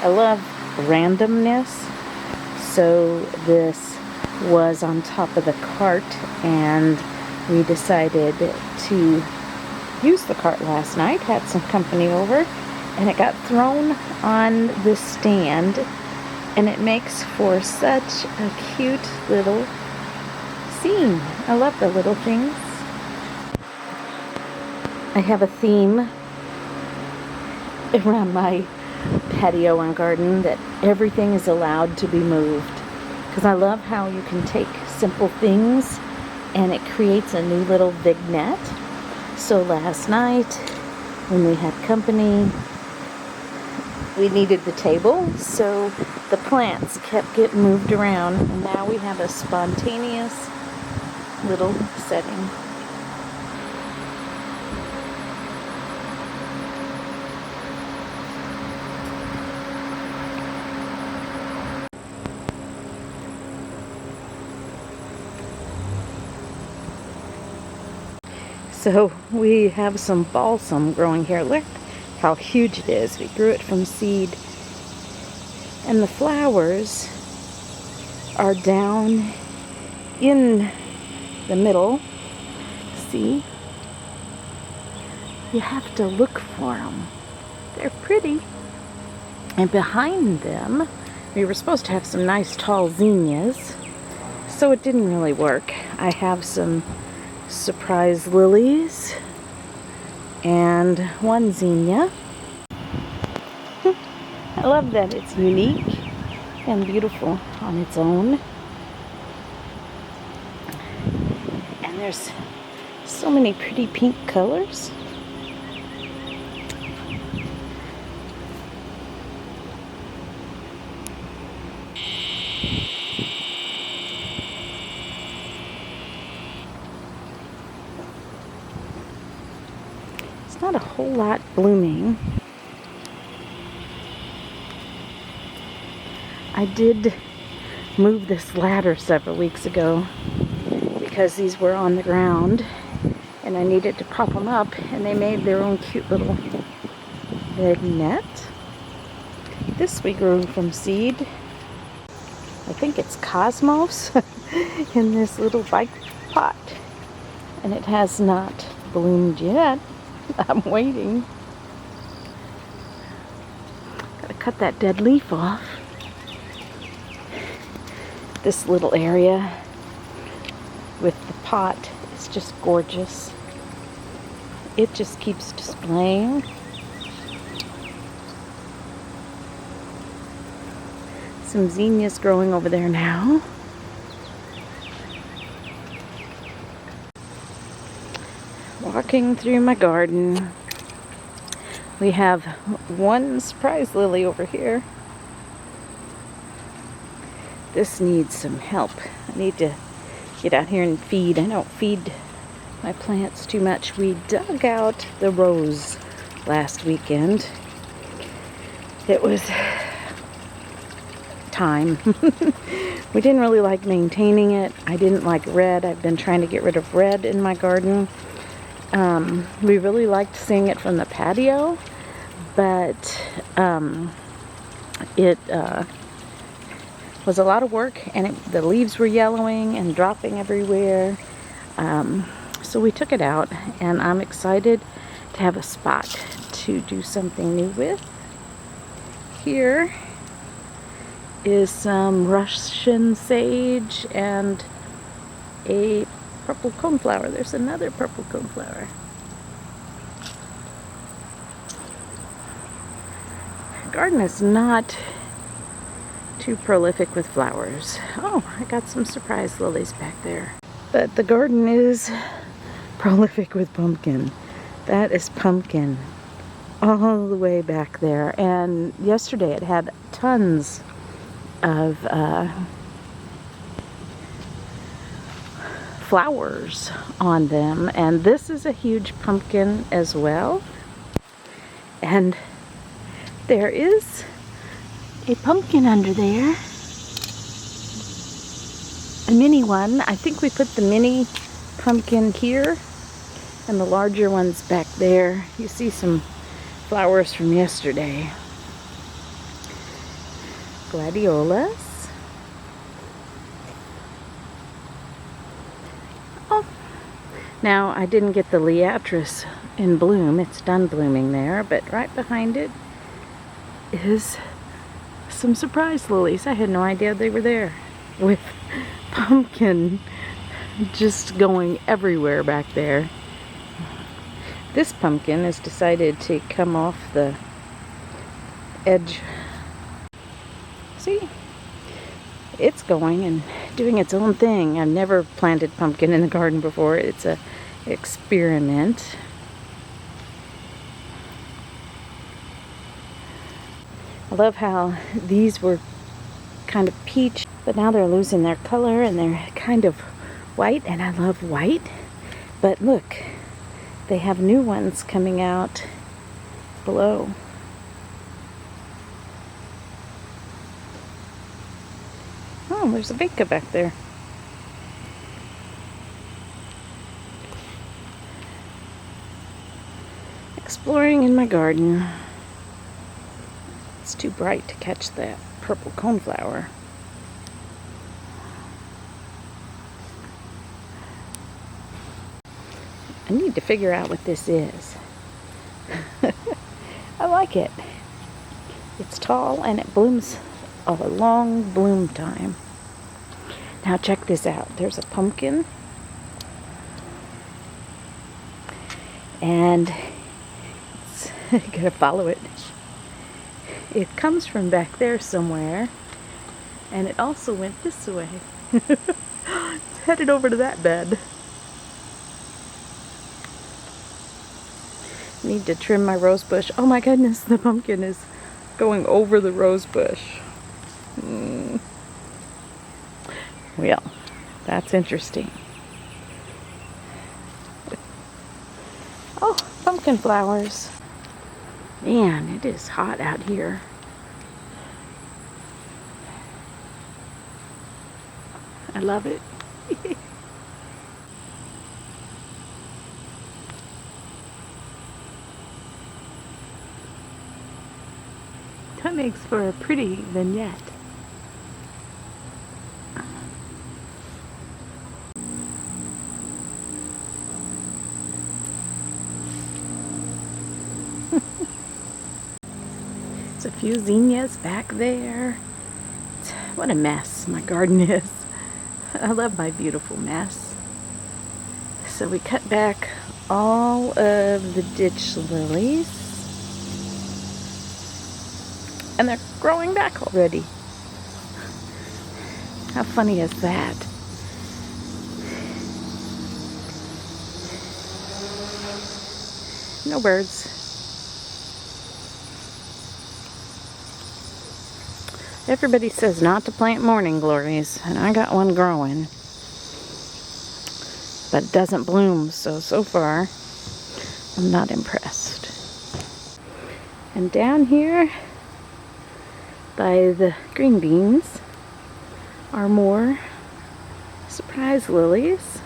I love randomness, so this was on top of the cart, and we decided to use the cart last night, had some company over, and it got thrown on the stand, and it makes for such a cute little scene. I love the little things. I have a theme around my patio and garden that everything is allowed to be moved, because I love how you can take simple things and it creates a new little vignette. So last night when we had company, we needed the table, so the plants kept getting moved around, and now we have a spontaneous little setting. So we have some balsam growing here. Look how huge it is. We grew it from seed. And the flowers are down in the middle. See? You have to look for them. They're pretty. And behind them, we were supposed to have some nice tall zinnias, so it didn't really work. I have some surprise lilies and one zinnia. I love that it's unique and beautiful on its own. And there's so many pretty pink colors. Not a whole lot blooming. I did move this ladder several weeks ago because these were on the ground and I needed to prop them up, and they made their own cute little vignette. This we grew from seed. I think it's Cosmos in this little bike pot, and it has not bloomed yet. I'm waiting. Gotta cut that dead leaf off. This little area with the pot is just gorgeous. It just keeps displaying. Some zinnias growing over there now. Walking through my garden, we have one surprise lily over here. This needs some help. I need to get out here and feed. I don't feed my plants too much. We dug out the rose last weekend. It was time. We didn't really like maintaining it. I didn't like red. I've been trying to get rid of red in my garden. We really liked seeing it from the patio, but it was a lot of work, and the leaves were yellowing and dropping everywhere. So we took it out, and I'm excited to have a spot to do something new with. Here is some Russian sage and a purple coneflower. There's another purple coneflower. Garden is not too prolific with flowers. Oh, I got some surprise lilies back there. But the garden is prolific with pumpkin. That is pumpkin all the way back there. And yesterday it had tons of flowers on them, and this is a huge pumpkin as well. And there is a pumpkin under there, a mini one. I think we put the mini pumpkin here and the larger ones back there. You see some flowers from yesterday. gladiolas. Oh, now I didn't get the liatris in bloom. It's done blooming there, but right behind it is some surprise lilies. I had no idea they were there, with pumpkin just going everywhere back there. This pumpkin has decided to come off the edge. See? It's going and doing its own thing. I've never planted pumpkin in the garden before. It's an experiment. I love how these were kind of peach, but now they're losing their color and they're kind of white, and I love white. But look, they have new ones coming out below. Oh, there's a vika back there. Exploring in my garden. It's too bright to catch that purple coneflower. I need to figure out what this is. I like it. It's tall and it blooms a long bloom time. Now check this out. There's a pumpkin. And I gotta follow it. It comes from back there somewhere. And it also went this way. It's headed over to that bed. Need to trim my rose bush. Oh my goodness, the pumpkin is going over the rose bush. Well, that's interesting. Oh, pumpkin flowers. Man, it is hot out here. I love it. That makes for a pretty vignette. There's a few zinnias back there. What a mess my garden is. I love my beautiful mess. So we cut back all of the ditch lilies. And they're growing back already. How funny is that? No birds. Everybody says not to plant morning glories, and I got one growing. But it doesn't bloom, so far I'm not impressed. And down here by the green beans are more surprise lilies.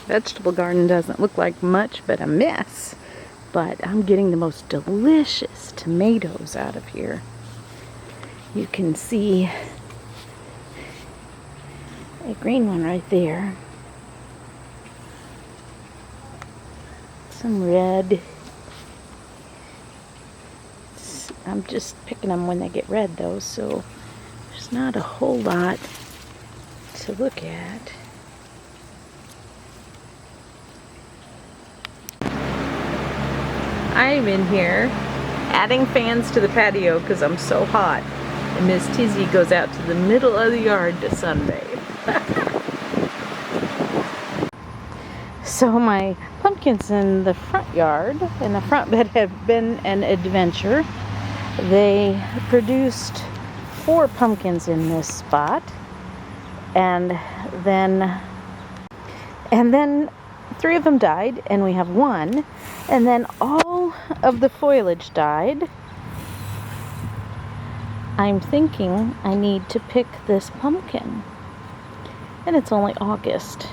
Vegetable garden doesn't look like much but a mess, but I'm getting the most delicious tomatoes out of here. You can see a green one right there, some red. I'm just picking them when they get red though, so there's not a whole lot to look at. I'm in here adding fans to the patio because I'm so hot, and Miss Tizzy goes out to the middle of the yard to sunbathe. So my pumpkins in the front yard, in the front bed, have been an adventure. They produced 4 pumpkins in this spot, and then 3 of them died, and we have 1 And then all of the foliage died. I'm thinking I need to pick this pumpkin. And it's only August.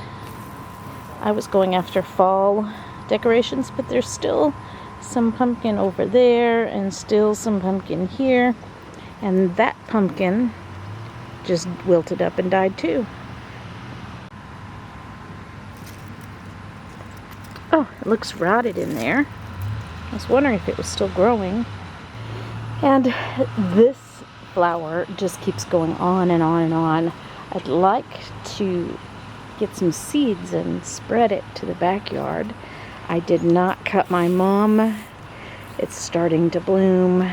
I was going after fall decorations, but there's still some pumpkin over there and still some pumpkin here. And that pumpkin just wilted up and died too. Oh, it looks rotted in there. I was wondering if it was still growing. And this flower just keeps going on and on and on. I'd like to get some seeds and spread it to the backyard. I did not cut my mum. It's starting to bloom.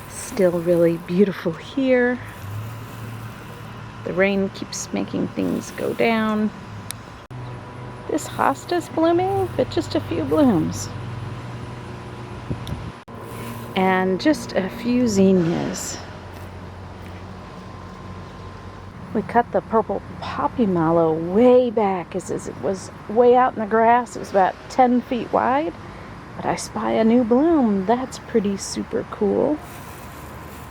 Still really beautiful here. The rain keeps making things go down. This hosta's blooming, but just a few blooms. And just a few zinnias. We cut the purple poppy mallow way back as it was way out in the grass. It was about 10 feet wide. But I spy a new bloom. That's pretty super cool.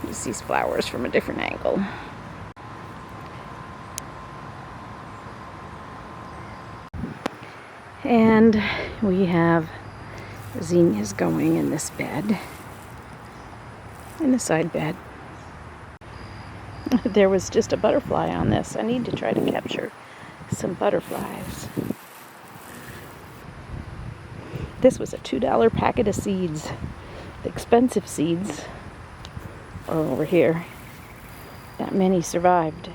Use these flowers from a different angle. And we have zinnias going in this bed, in the side bed. There was just a butterfly on this. I need to try to capture some butterflies. This was a $2 packet of seeds. The expensive seeds are over here. Not many survived.